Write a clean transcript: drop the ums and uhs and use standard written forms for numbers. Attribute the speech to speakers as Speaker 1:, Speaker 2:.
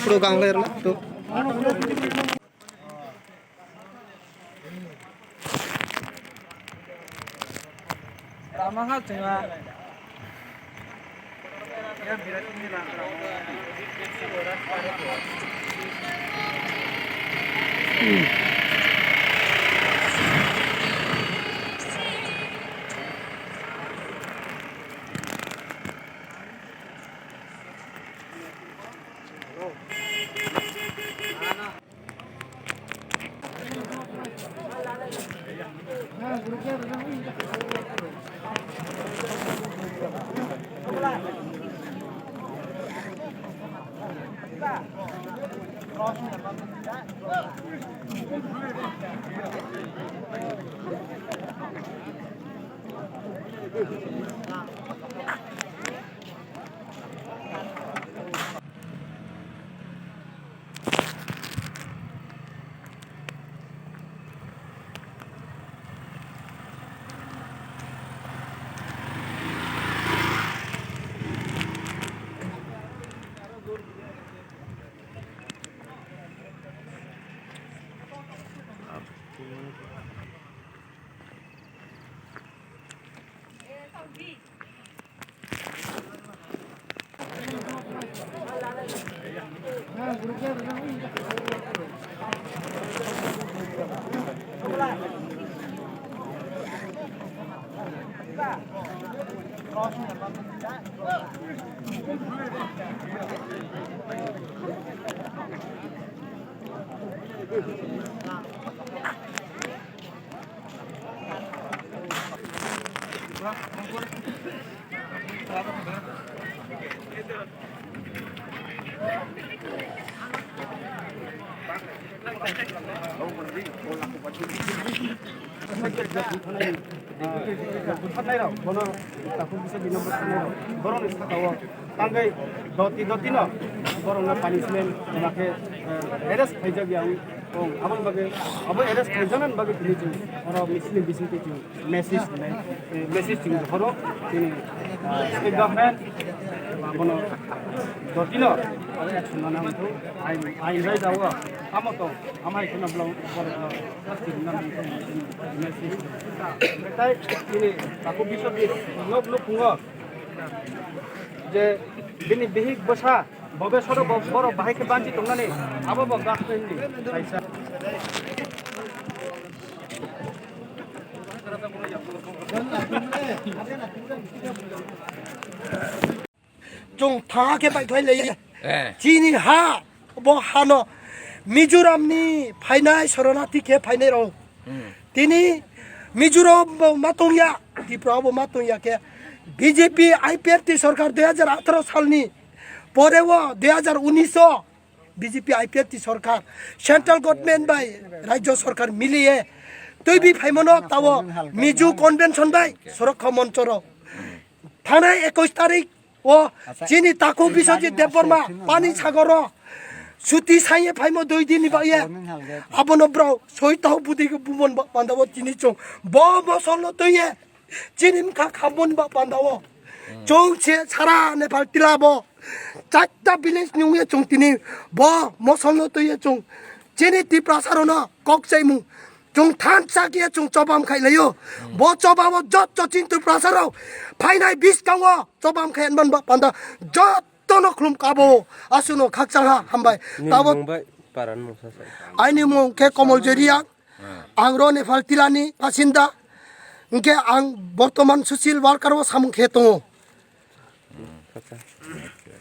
Speaker 1: Puro gangler na to.
Speaker 2: Ramah cuma. Bini bihik basa, babe soro boro bahai ke banci tong nani, abo bogak ini.
Speaker 3: 좀 당하게 발표할래. 진이 하, 뭐 하노 미조람니 파이나이 서로나티 개 파이네로. तिनी मिजोरम मातोंया त्रिपुरा मातोंया के BJP IPFT सरकार 2018 सालनी परे वो 2019 BJP IPFT सरकार सेंट्रल गवर्नमेंट बाय राज्य सरकार मिलिए तो भी फाइमनो तावो मिजो कन्वेंशन बाय सुरक्षा मंचरो थाना 21 तारीख वो चीनी ताको बिसोजी देवबर्मा पानी सागर सुती साइए फाइमो 2 दिन बाये 아버노 브라우 소이타우 부디고 부몬 반다워 지니총 뭐뭐설로 또예 지님 각 한번 반다워 정치 사라네 발til라보 짝다 빌리스 뉴에 종티니 뭐 설로 또예 종 제네 디프라사로나 꼭세무 종 탄사기에 종 저밤 카이래요 뭐 저밤어 저저 진트 프라사로 파이나이 비스강어 저밤 카이 한번 반다 저 떠너 그럼 까보 아수노 각자가 한바이 따보 아니 뭐 개꼬물저리야 앙로네 발til라니 파신다 이게 앙 버토만 수실 발가로 삼은 개똥